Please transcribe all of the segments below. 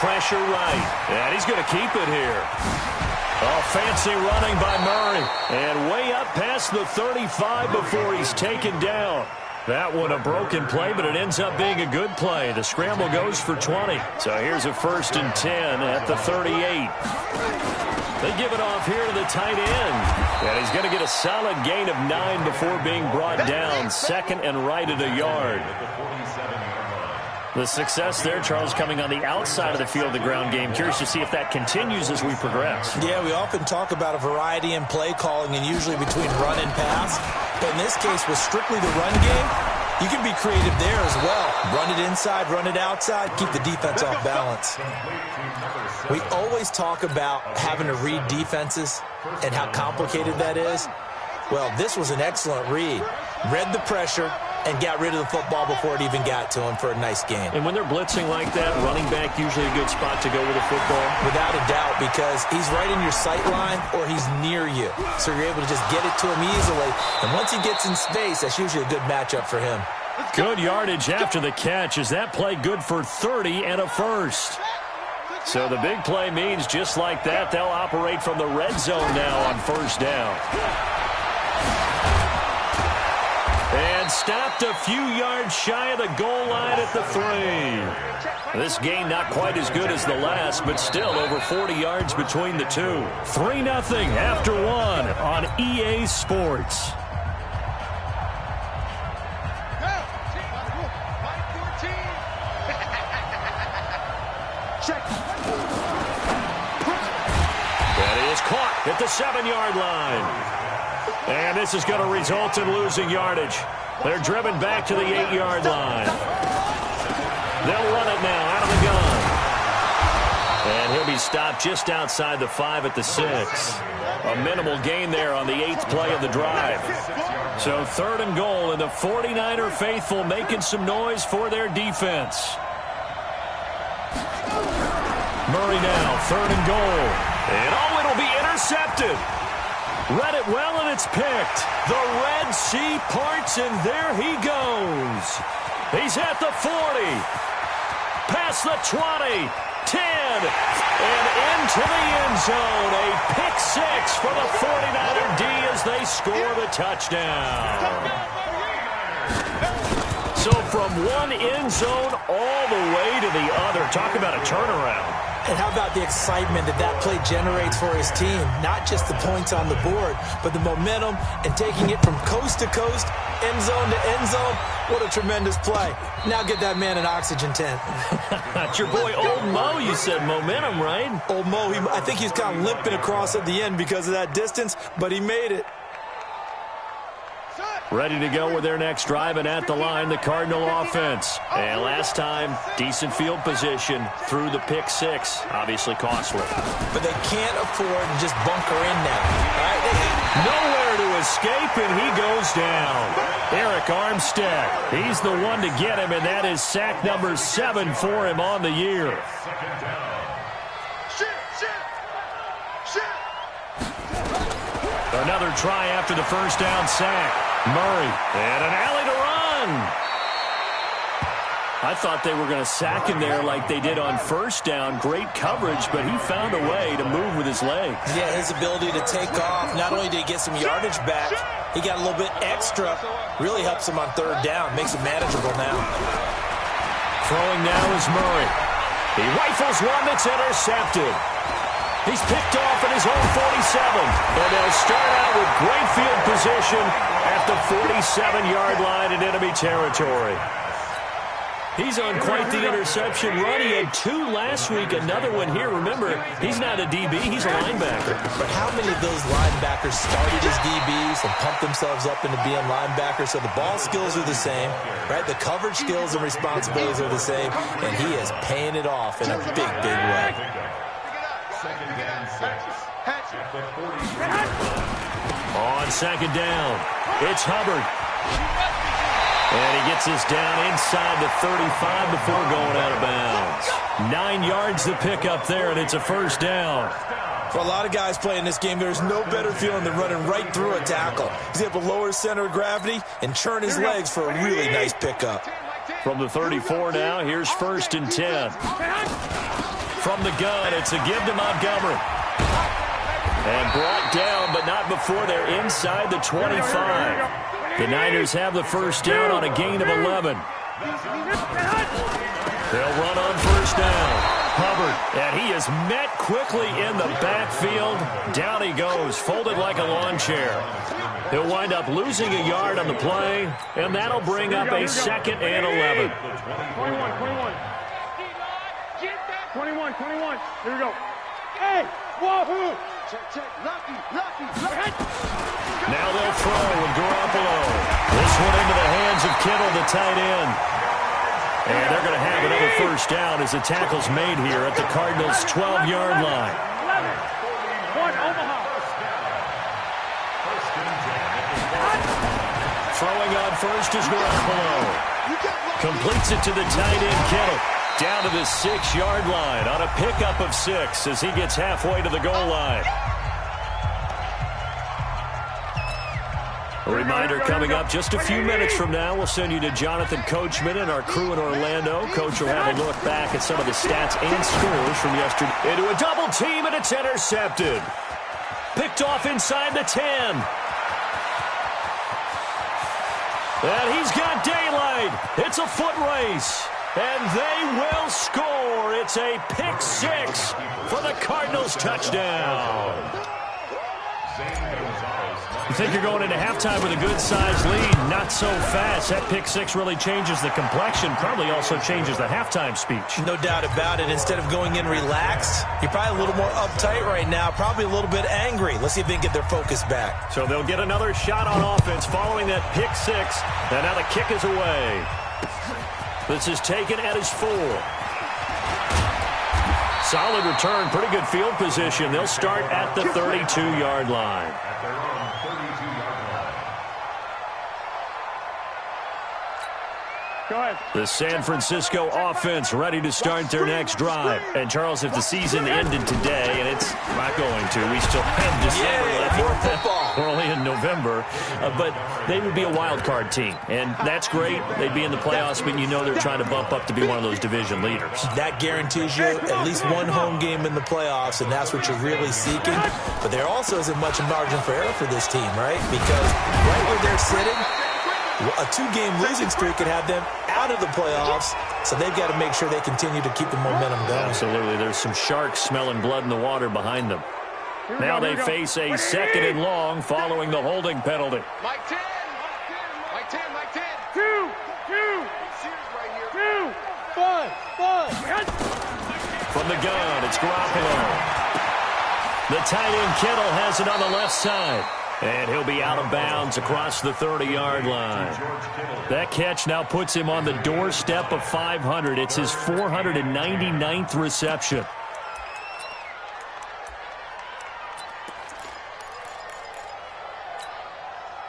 pressure right. And he's going to keep it here. Oh, fancy running by Murray. And way up past the 35 before he's taken down. That one a broken play, but it ends up being a good play. The scramble goes for 20. So here's a 1st and 10 at the 38. They give it off here to the tight end. And he's going to get a solid gain of 9 before being brought down. 2nd and right at a yard. The success there, Charles, coming on the outside of the field, the ground game. Curious to see if that continues as we progress. Yeah, we often talk about a variety in play calling and usually between run and pass. But in this case, with strictly the run game, you can be creative there as well. Run it inside, run it outside, keep the defense off balance. We always talk about having to read defenses and how complicated that is. Well, this was an excellent read. Read the pressure and got rid of the football before it even got to him for a nice gain. And when they're blitzing like that, running back usually a good spot to go with the football? Without a doubt, because he's right in your sight line or he's near you. So you're able to just get it to him easily. And once he gets in space, that's usually a good matchup for him. Good yardage after the catch. Is that play good for 30 and a first? So the big play means just like that, they'll operate from the red zone now on 1st down. And stopped a few yards shy of the goal line at the 3. This game not quite as good as the last, but still over 40 yards between the two. 3-0 after 1 on EA Sports. That is caught at the 7-yard line. And this is going to result in losing yardage. They're driven back to the 8-yard line. They'll run it now out of the gun. And he'll be stopped just outside the 5 at the 6. A minimal gain there on the 8th play of the drive. So 3rd and goal, and the 49er faithful making some noise for their defense. Murray now, 3rd and goal. And oh, it'll be intercepted. Read it well, and it's picked. The Red Sea parts, and there he goes. He's at the 40. Past the 20. 10. And into the end zone. A pick 6 for the 49er D as they score the touchdown. So from one end zone all the way to the other. Talk about a turnaround. And how about the excitement that that play generates for his team? Not just the points on the board, but the momentum and taking it from coast to coast, end zone to end zone. What a tremendous play. Now get that man an oxygen tent. That's your boy Old Mo. You said momentum, right? Old Mo, I think he's kind of limping across at the end because of that distance, but he made it. Ready to go with their next drive, and at the line, the Cardinal offense. And last time, decent field position through the pick 6. Obviously costly. But they can't afford to just bunker in now. Right? Nowhere to escape, and he goes down. Eric Armstead, he's the one to get him, and that is sack number 7 for him on the year. Another try after the 1st down sack. Murray, and an alley to run. I thought they were going to sack him there like they did on 1st down. Great coverage, but he found a way to move with his legs. Yeah, his ability to take off. Not only did he get some yardage back, he got a little bit extra. Really helps him on 3rd down. Makes it manageable now. Throwing now is Murray. He rifles one that's intercepted. He's picked off at his own 47. And they'll start out with great field position at the 47-yard line in enemy territory. He's on quite the interception run. He had 2 last week, another one here. Remember, he's not a DB, he's a linebacker. But how many of those linebackers started as DBs and pumped themselves up into being linebackers? So the ball skills are the same, right? The coverage skills and responsibilities are the same, and he is paying it off in a big, big way. On 2nd down, it's Hubbard. And he gets us down inside the 35 before going out of bounds. 9 yards to pick up there, and it's a 1st down. For a lot of guys playing this game, there's no better feeling than running right through a tackle. He's able to lower his center of gravity and churn his legs for a really nice pickup. From the 34 now, here's 1st and 10. From the gun, it's a give to Montgomery. And brought down, but not before they're inside the 25. The Niners have the first down on a gain of 11. They'll run on first down. Hubbard, and he is met quickly in the backfield. Down he goes, folded like a lawn chair. He'll wind up losing a yard on the play, and that'll bring up a 2nd and 11. 21. Here we go. Hey, wahoo! Now they'll throw with Garoppolo. This one into the hands of Kittle, the tight end. And they're going to have another first down as the tackle's made here at the Cardinals' 12-yard line. 1 Omaha. Throwing on first is Garoppolo. Completes it to the tight end, Kittle. Down to the 6-yard line on a pickup of 6 as he gets halfway to the goal line. A reminder coming up just a few minutes from now. We'll send you to Jonathan Coachman and our crew in Orlando. Coach will have a look back at some of the stats and scores from yesterday. Into a double team, and it's intercepted. Picked off inside the 10. And he's got daylight. It's a foot race. And they will score. It's a pick 6 for the Cardinals touchdown. You think you're going into halftime with a good-sized lead. Not so fast. That pick 6 really changes the complexion. Probably also changes the halftime speech. No doubt about it. Instead of going in relaxed, you're probably a little more uptight right now. Probably a little bit angry. Let's see if they can get their focus back. So they'll get another shot on offense following that pick 6. And now the kick is away. This is taken at his 4. Solid return, pretty good field position. They'll start at the 32-yard line. Go ahead. The San Francisco offense ready to start their next drive. And, Charles, if the season ended today, and it's not going to, we still have December left. More football. We're only in November. But they would be a wild card team. And that's great. They'd be in the playoffs, but you know they're trying to bump up to be one of those division leaders. That guarantees you at least one home game in the playoffs, and that's what you're really seeking. But there also isn't much margin for error for this team, right? Because right where they're sitting, a 2-game losing streak could have them out of the playoffs, so they've got to make sure they continue to keep the momentum going. Absolutely. There's some sharks smelling blood in the water behind them. Now they face a 2nd and long following the holding penalty. Mike 10. Mike 10. 2. 5. From the gun, it's Garoppolo. The tight end Kittle has it on the left side. And he'll be out of bounds across the 30-yard line. That catch now puts him on the doorstep of 500. It's his 499th reception.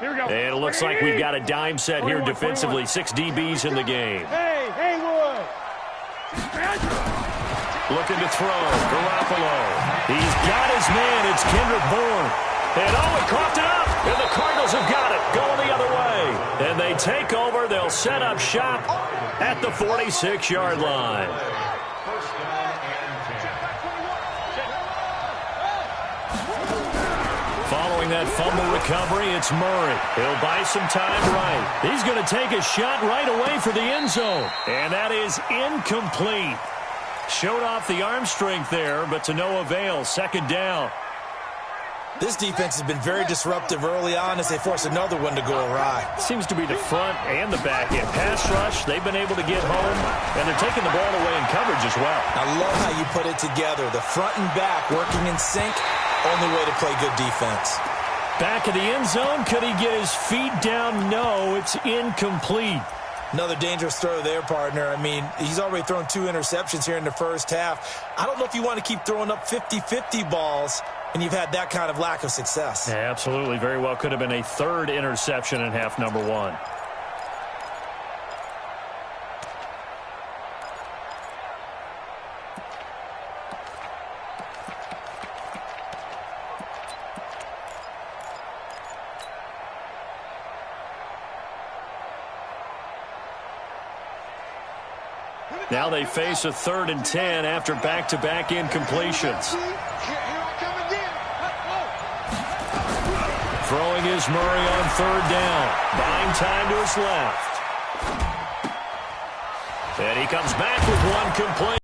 Here we go. And it looks like we've got a dime set here defensively. 6 DBs in the game. Hey, Haywood. Looking to throw. Garoppolo. He's got his man. It's Kendrick Bourne. And it coughed it up. And the Cardinals have got it. Going the other way. And they take over. They'll set up shop at the 46-yard line. Following that fumble recovery, it's Murray. He'll buy some time right. He's going to take a shot right away for the end zone. And that is incomplete. Showed off the arm strength there, but to no avail. 2nd down. This defense has been very disruptive early on as they force another one to go awry. Seems to be the front and the back end. Pass rush, they've been able to get home, and they're taking the ball away in coverage as well. I love how you put it together. The front and back working in sync, only way to play good defense. Back of the end zone, could he get his feet down? No, it's incomplete. Another dangerous throw there, partner. I mean, he's already thrown 2 interceptions here in the first half. I don't know if you want to keep throwing up 50-50 balls and you've had that kind of lack of success. Yeah, absolutely. Very well could have been a 3rd interception in half number 1. Now they face a 3rd and 10 after back-to-back incompletions. Throwing is Murray on 3rd down. Buying time to his left. And he comes back with one complete.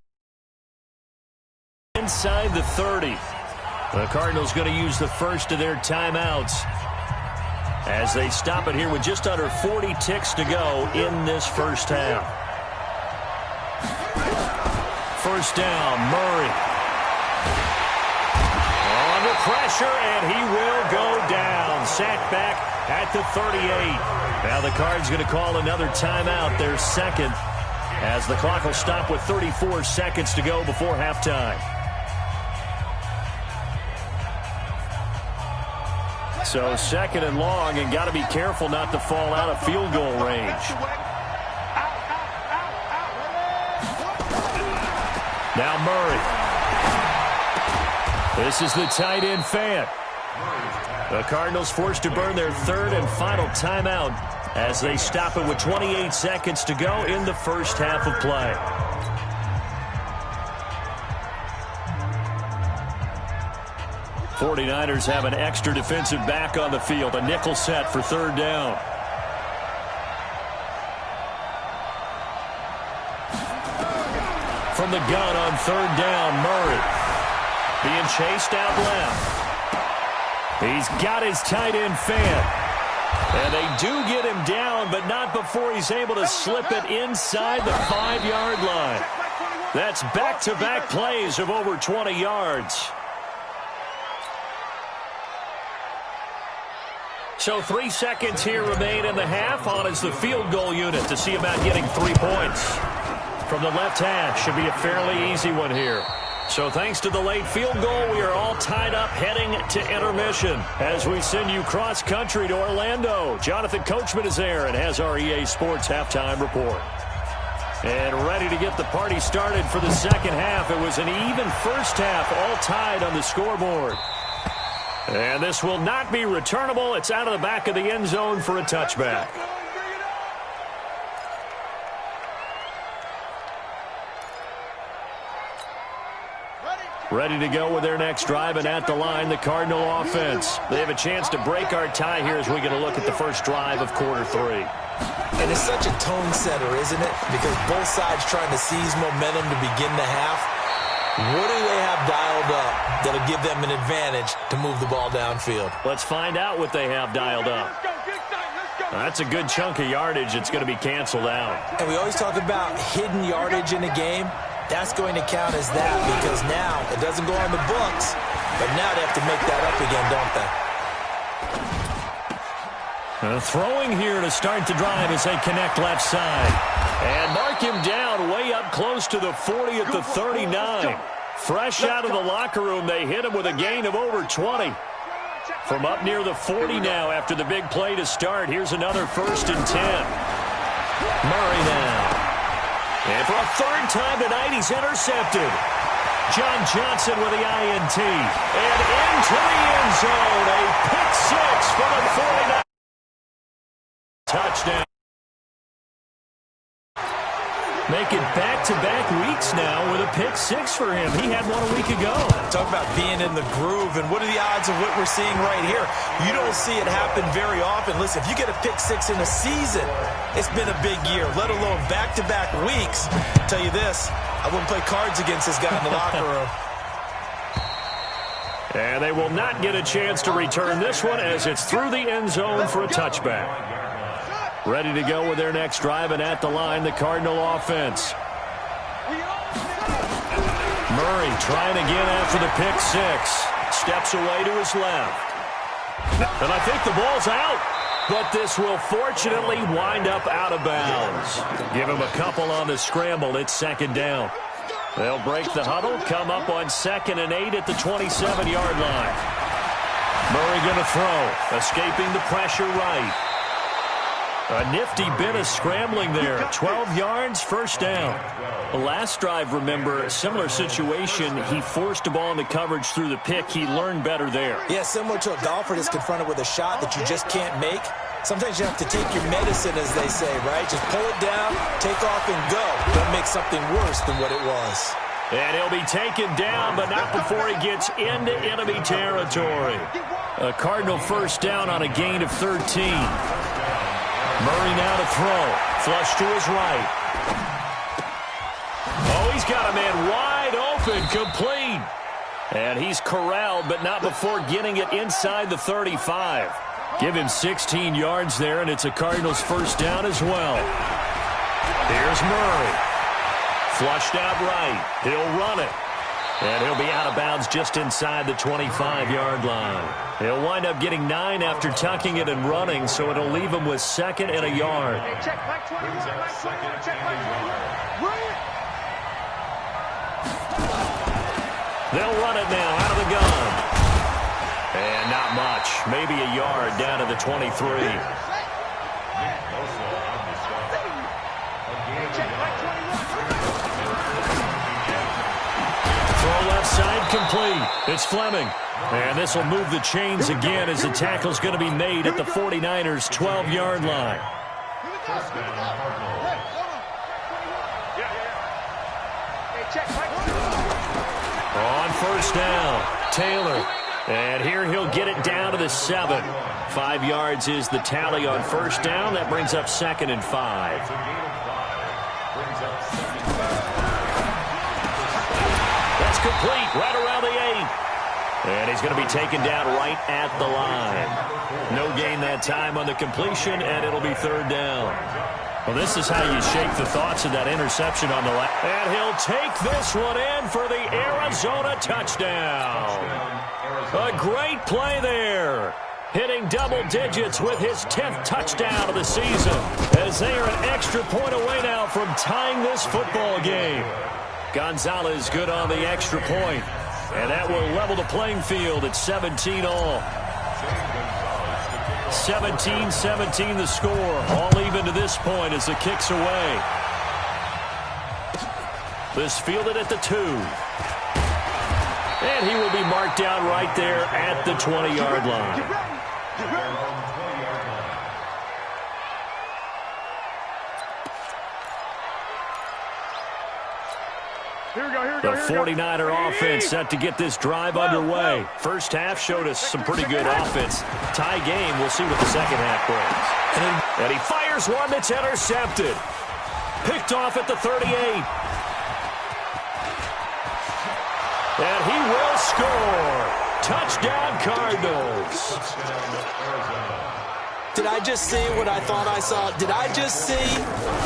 Inside the 30. The Cardinals going to use the first of their timeouts as they stop it here with just under 40 ticks to go in this first half. First down, Murray. Under pressure, and he will go down. Sacked back at the 38. Now the Cards going to call another timeout, their second, as the clock will stop with 34 seconds to go before halftime. So 2nd and long, and got to be careful not to fall out of field goal range. Now Murray. This is the tight end Fant. The Cardinals forced to burn their 3rd and final timeout as they stop it with 28 seconds to go in the first half of play. '49ers have an extra defensive back on the field. A nickel set for 3rd down. From the gun on 3rd down, Murray. Being chased out left. He's got his tight end Fant. And they do get him down, but not before he's able to slip it inside the 5-yard line. That's back-to-back plays of over 20 yards. So 3 seconds here remain in the half. On is the field goal unit to see about getting 3 points. From the left hash, should be a fairly easy one here. So thanks to the late field goal, we are all tied up heading to intermission as we send you cross-country to Orlando. Jonathan Coachman is there and has our EA Sports halftime report. And ready to get the party started for the second half. It was an even first half, all tied on the scoreboard. And this will not be returnable. It's out of the back of the end zone for a touchback. Ready to go with their next drive, and at the line, the Cardinal offense. They have a chance to break our tie here as we get a look at the first drive of quarter 3. And it's such a tone setter, isn't it? Because both sides trying to seize momentum to begin the half. What do they have dialed up that'll give them an advantage to move the ball downfield? Let's find out what they have dialed up. That's a good chunk of yardage. It's going to be canceled out. And we always talk about hidden yardage in a game. That's going to count as that because now it doesn't go on the books, but now they have to make that up again, don't they? Throwing here to start the drive as they connect left side. And mark him down way up close to the 40 at the 39. Fresh out of the locker room, they hit him with a gain of over 20. From up near the 40 now after the big play to start. Here's another 1st and 10. Murray now. And for a 3rd time tonight, he's intercepted. John Johnson with the INT. And into the end zone. A pick 6 for the 49. Touchdown. Make it back-to-back weeks now with a pick 6 for him. He had one a week ago. Talk about being in the groove, and what are the odds of what we're seeing right here? You don't see it happen very often. Listen, if you get a pick 6 in a season, it's been a big year, let alone back-to-back weeks. I'll tell you this, I wouldn't play cards against this guy in the locker room. And they will not get a chance to return this one as it's through the end zone for a touchback. Ready to go with their next drive, and at the line, the Cardinal offense. Murray trying again after the pick 6. Steps away to his left. And I think the ball's out. But this will fortunately wind up out of bounds. Give him a couple on the scramble. It's 2nd down. They'll break the huddle, come up on 2nd and 8 at the 27-yard line. Murray going to throw. Escaping the pressure right. A nifty bit of scrambling there. 12 yards, 1st down. The last drive, remember, a similar situation. He forced a ball into coverage through the pick. He learned better there. Yeah, similar to a golfer that's confronted with a shot that you just can't make. Sometimes you have to take your medicine, as they say, right? Just pull it down, take off, and go. Don't make something worse than what it was. And he'll be taken down, but not before he gets into enemy territory. A Cardinal first down on a gain of 13. Murray now to throw. Flush to his right. Oh, he's got a man wide open, complete. And he's corralled, but not before getting it inside the 35. Give him 16 yards there, and it's a Cardinals first down as well. Here's Murray. Flushed out right. He'll run it. And he'll be out of bounds just inside the 25-yard line. He'll wind up getting 9 after tucking it and running, so it'll leave him with second and a yard. Hey, check back 21, back 21, check back 21. Run it! They'll run it now out of the gun. And not much. Maybe a yard down to the 23. Throw left side complete. It's Fleming. And this will move the chains again as the tackle's going to be made at the 49ers' 12-yard line. On first down, Taylor. And here he'll get it down to the 7. 5 yards is the tally on first down. That brings up second and 5. That's complete right around the 8. And he's going to be taken down right at the line. No gain that time on the completion, and it'll be third down. Well, this is how you shake the thoughts of that interception on the left. And he'll take this one in for the Arizona touchdown. A great play there. Hitting double digits with his 10th touchdown of the season. As they are an extra point away now from tying this football game. Gonzalez good on the extra point. And that will level the playing field at 17 all. 17-17 the score. All even to this point as the kick's away. This fielded at the 2. And he will be marked down right there at the 20-yard line. The 49er offense set to get this drive underway. First half showed us some pretty good offense. Tie game, we'll see what the second half brings. And he fires one that's intercepted. Picked off at the 38. And he will score. Touchdown, Cardinals. Did I just see what I thought I saw? Did I just see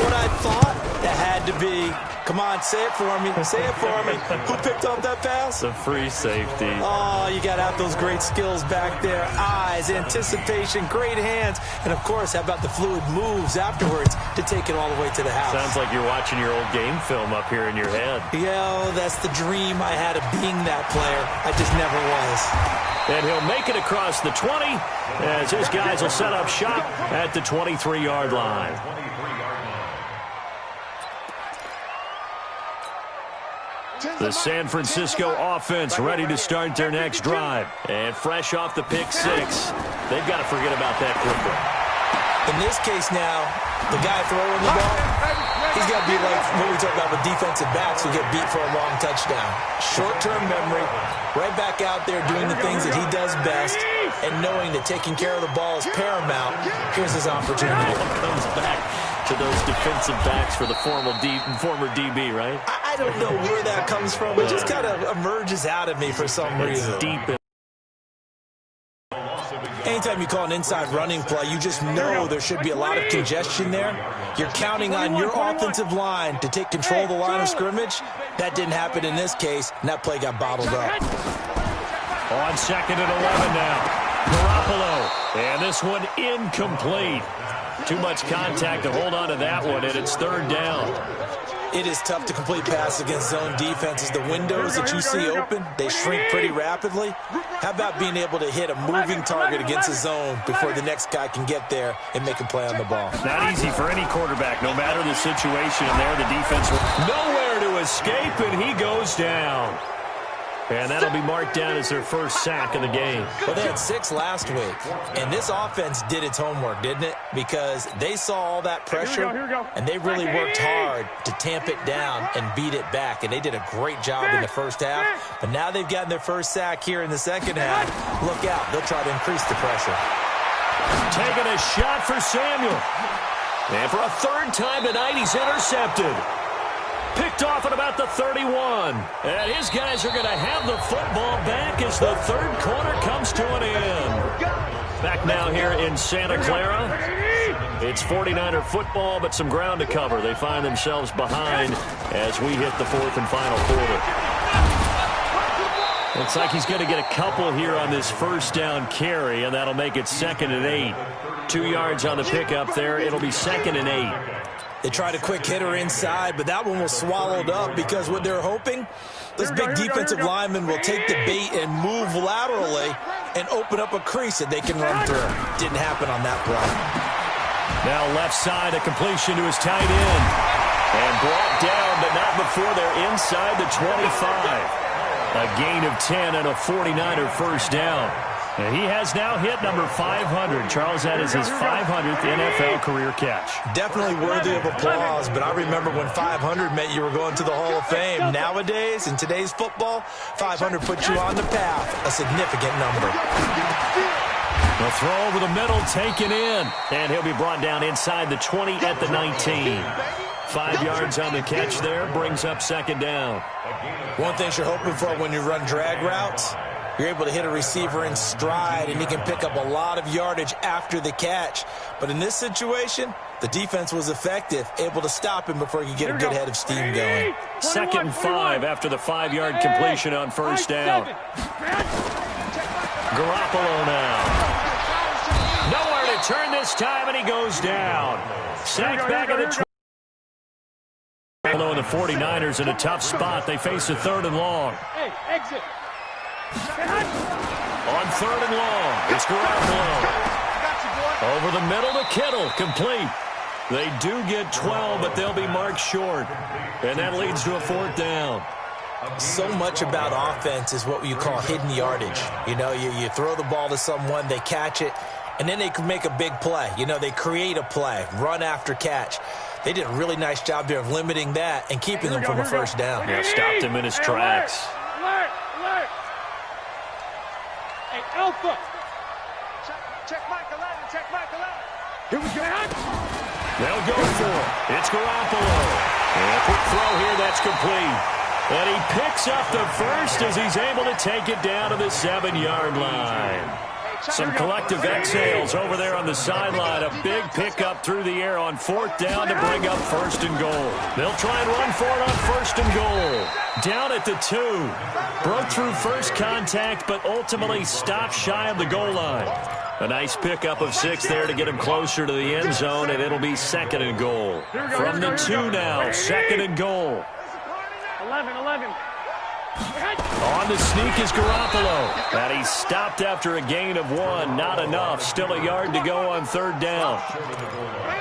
what I thought? It had to be. Come on, say it for me. Say it for me. Who picked up that pass? The free safety. Oh, you got to have those great skills back there. Eyes, anticipation, great hands. And, of course, how about the fluid moves afterwards to take it all the way to the house? Sounds like you're watching your old game film up here in your head. Yeah, that's the dream I had of being that player. I just never was. And he'll make it across the 20 as his guys will set up shop at the 23-yard line. The San Francisco offense ready to start their next drive. And fresh off the pick 6, they've got to forget about that quickly. In this case now, the guy throwing the ball, he's got to be like what we talk about with defensive backs who get beat for a long touchdown. Short-term memory, right back out there doing the things that he does best, and knowing that taking care of the ball is paramount. Here's his opportunity. Comes back to those defensive backs for the former DB, right? I don't know where that comes from. It just kind of emerges out of me for some reason. Deep in. Anytime you call an inside running play, you just know there should be a lot of congestion there. You're counting on your offensive line to take control of the line of scrimmage. That didn't happen in this case, and that play got bottled up. On second and 11 now. Garoppolo. And this one incomplete. Too much contact to hold on to that one, and it's third down. It is tough to complete passes against zone defenses. The windows that you see open, they shrink pretty rapidly. How about being able to hit a moving target against a zone before the next guy can get there and make a play on the ball? Not easy for any quarterback, no matter the situation. And there, the defense nowhere to escape, and he goes down. And that'll be marked down as their first sack of the game. Well, they had 6 last week, and this offense did its homework, didn't it? Because they saw all that pressure, and they really worked hard to tamp it down and beat it back, and they did a great job in the first half. But now they've gotten their first sack here in the second half. Look out. They'll try to increase the pressure. Taking a shot for Samuel. And for a third time tonight, he's intercepted. Picked off at about the 31. And his guys are going to have the football back as the third quarter comes to an end. Back now here in Santa Clara. It's 49er football, but some ground to cover. They find themselves behind as we hit the fourth and final quarter. Looks like he's going to get a couple here on this first down carry, and that'll make it 2nd and 8. 2 yards on the pickup there. It'll be 2nd and 8. They tried a quick hitter inside, but that one was swallowed up because what they're hoping, this big defensive lineman will take the bait and move laterally and open up a crease that they can run through. Didn't happen on that play. Now left side, a completion to his tight end. And brought down, but not before they're inside the 25. A gain of 10 and a 49er first down. And he has now hit number 500. Charles, that is his 500th NFL career catch. Definitely worthy of applause, but I remember when 500 meant you were going to the Hall of Fame. Nowadays, in today's football, 500 puts you on the path, a significant number. The throw over the middle, taken in. And he'll be brought down inside the 20 at the 19. 5 yards on the catch there, brings up 2nd down. One thing you're hoping for when you run drag routes, you're able to hit a receiver in stride, and he can pick up a lot of yardage after the catch. But in this situation, the defense was effective, able to stop him before he could get a good head of steam going. 2nd and 5 after the 5-yard completion on first down. Garoppolo now. Nowhere to turn this time, and he goes down. Sacked back at the 20. Although the 49ers in a tough spot, they face a 3rd and long. Hey, exit. On 3rd and long, it's Garoppolo. Over the middle to Kittle, complete. They do get 12, but they'll be marked short. And that leads to a 4th down. So much about offense is what you call hidden yardage. You know, you throw the ball to someone, they catch it, and then they can make a big play. You know, they create a play, run after catch. They did a really nice job there of limiting that and keeping them from a first down. Yeah, stopped him in his tracks. Alert, alert. Hey, Alpha. Check Mike 11, check Mike 11. Here we go. They'll go for it. It's Garoppolo. And a quick throw here, that's complete. And he picks up the first as he's able to take it down to the 7-yard line. Some collective exhales over there on the sideline. A big pickup through the air on 4th down to bring up 1st and goal. They'll try and run for it on 1st and goal. Down at the 2. Broke through first contact, but ultimately stopped shy of the goal line. A nice pickup of 6 there to get him closer to the end zone, and it'll be 2nd and goal. From the 2 now, 2nd and goal. 11. On the sneak is Garoppolo. And he stopped after a gain of 1. Not enough. Still a yard to go on 3rd down.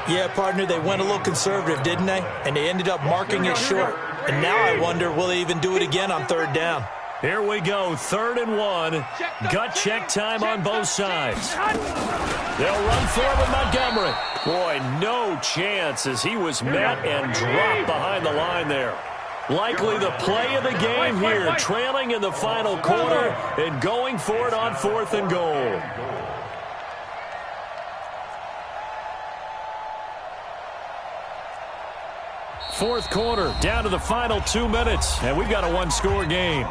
Yeah, partner, they went a little conservative, didn't they? And they ended up marking it short. And now I wonder, will they even do it again on 3rd down? Here we go, 3rd and 1. Gut check time on both sides. They'll run for it with Montgomery. Boy, no chance as he was met and dropped behind the line there. Likely the play of the game here, trailing in the final quarter and going for it on 4th and goal. Fourth quarter, down to the final 2 minutes, and we've got a 1-score game.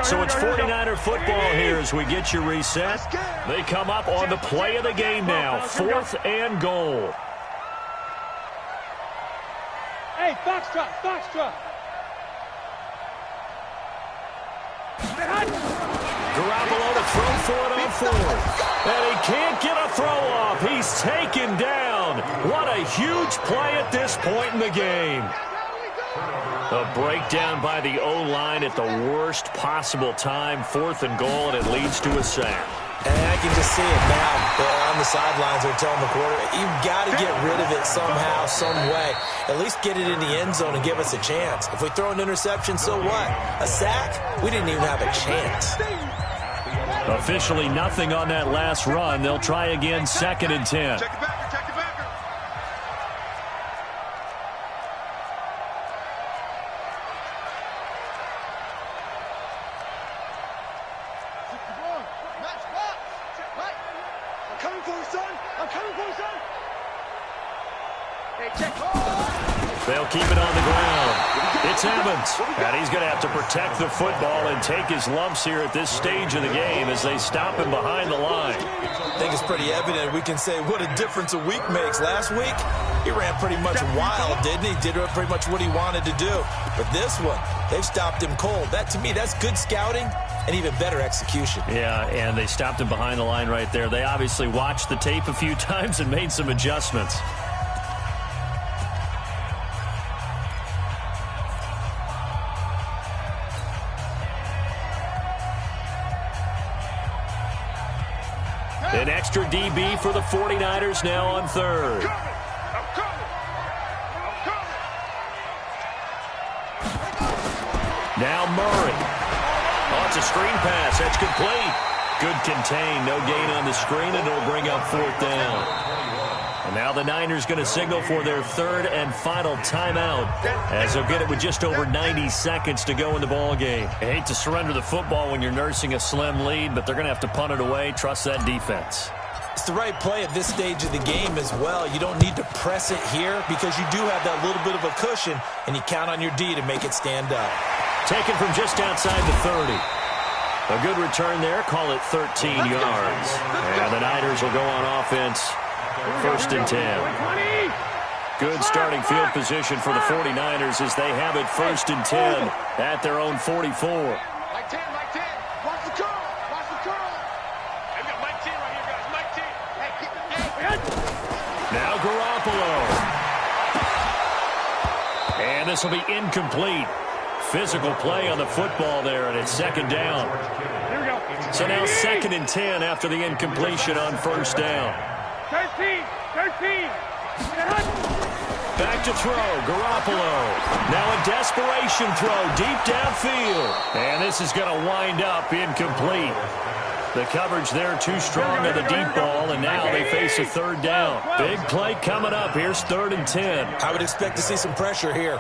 So it's 49er football here as we get you reset. They come up on the play of the game now, 4th and goal. Hey, Foxtrot. Garoppolo to throw for it on 4th. And he can't get a throw off. He's taken down. What a huge play at this point in the game. A breakdown by the O-line at the worst possible time. 4th and goal, and it leads to a sack. And I can just see it now. On the sidelines, they're telling the quarterback, you've got to get rid of it somehow, some way. At least get it in the end zone and give us a chance. If we throw an interception, so what? A sack? We didn't even have a chance. Officially nothing on that last run. They'll try again, 2nd and 10. Check it back, check it back. I'm coming for you, son. I'm coming for you, son. Hey, check. They'll keep it on the ground. It's Evans, and he's going to have to protect the football and take his lumps here at this stage of the game as they stop him behind the line. I think it's pretty evident. We can say what a difference a week makes. Last week, he ran pretty much wild, didn't he? Did pretty much what he wanted to do. But this one, they've stopped him cold. That, to me, that's good scouting and even better execution. Yeah, and they stopped him behind the line right there. They obviously watched the tape a few times and made some adjustments. An extra DB for the 49ers now on 3rd. Now Murray. Oh, it's a screen pass. That's complete. Good contain. No gain on the screen, and it'll bring up 4th down. And now the Niners going to signal for their 3rd and final timeout as they'll get it with just over 90 seconds to go in the ball game. I hate to surrender the football when you're nursing a slim lead, but they're going to have to punt it away. Trust that defense. It's the right play at this stage of the game as well. You don't need to press it here because you do have that little bit of a cushion, and you count on your D to make it stand up. Taken from just outside the 30. A good return there. Call it 13 yards. And the Niners will go on offense. 1st and 10. Good starting field position for the 49ers as they have it 1st and 10 at their own 44. Mike 10, Mike 10. Watch the curl. Watch the curl. Hey, we got Mike 10 right here, guys. Mike 10. Hey, now Garoppolo. And this will be incomplete. Physical play on the football there, and it's 2nd down. Here we go. So now 2nd and 10 after the incompletion on 1st down. 13. Back to throw, Garoppolo. Now a desperation throw deep downfield. And this is going to wind up incomplete. The coverage there too strong on the deep ball, and now they face a 3rd down. Big play coming up. Here's 3rd and 10. I would expect to see some pressure here.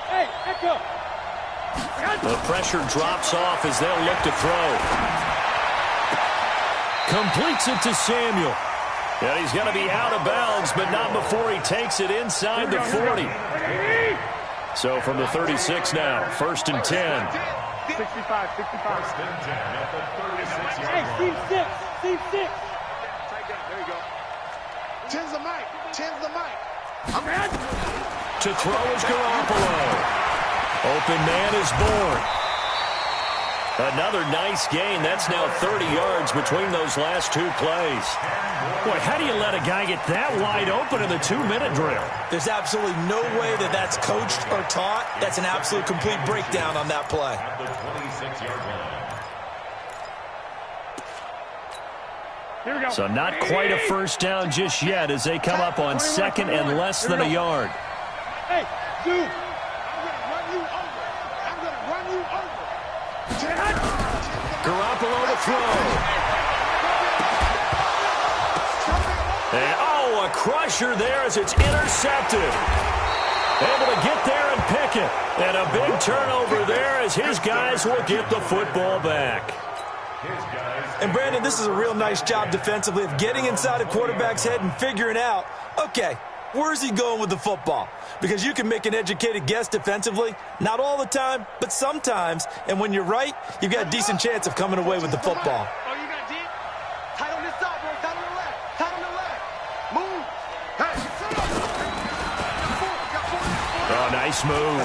Hey, echo. The pressure drops off as they'll look to throw. Completes it to Samuel. And he's going to be out of bounds, but not before he takes it inside the 40. So from the 36 now, 1st and 10. 65. Hey, Steve 6. Steve 6. there you go. 10's the mic. 10's the mic. To throw is Garoppolo. Open man is born. Another nice gain. That's now 30 yards between those last 2 plays. Boy, how do you let a guy get that wide open in the 2-minute drill? There's absolutely no way that that's coached or taught. That's an absolute complete breakdown on that play. Here we go. So not quite a 1st down just yet as they come up on 2nd and less than a yard. Hey, dude. I'm going to run you over. Garoppolo to throw. And, a crusher there as it's intercepted. Able to get there and pick it. And a big turnover there as his guys will get the football back. And, Brandon, this is a real nice job defensively of getting inside a quarterback's head and figuring out, okay, where's he going with the football? Because you can make an educated guess defensively. Not all the time, but sometimes. And when you're right, you've got a decent chance of coming away with the football. Oh, you got deep? Tight on this side, boy. Tight on the left. Tight on the left. Move. Hey. Oh, nice move.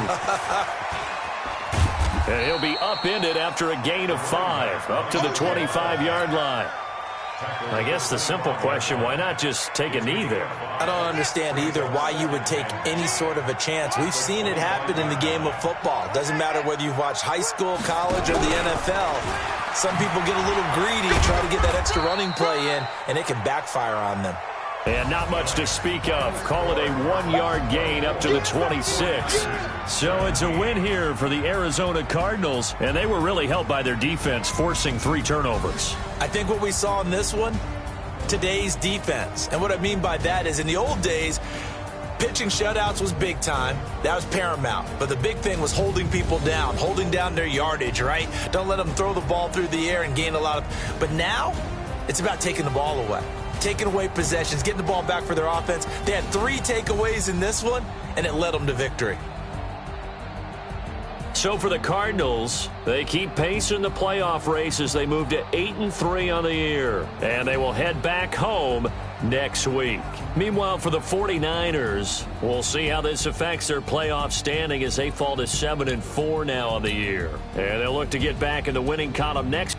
And he'll be upended after a gain of 5, up to the 25-yard line. I guess the simple question, why not just take a knee there? I don't understand either why you would take any sort of a chance. We've seen it happen in the game of football. Doesn't matter whether you've watched high school, college, or the NFL. Some people get a little greedy, try to get that extra running play in, and it can backfire on them. And not much to speak of. Call it a 1-yard gain up to the 26. So it's a win here for the Arizona Cardinals, and they were really helped by their defense, forcing 3 turnovers. I think what we saw in this one, today's defense. And what I mean by that is in the old days, pitching shutouts was big time. That was paramount. But the big thing was holding people down, holding down their yardage, right? Don't let them throw the ball through the air and gain a lot of... But now, it's about taking the ball away. Taking away possessions, getting the ball back for their offense. They had 3 takeaways in this one, and it led them to victory. So for the Cardinals, they keep pace in the playoff race as they move to 8-3 on the year. And they will head back home next week. Meanwhile, for the 49ers, we'll see how this affects their playoff standing as they fall to 7-4 now on the year. And they'll look to get back in the winning column next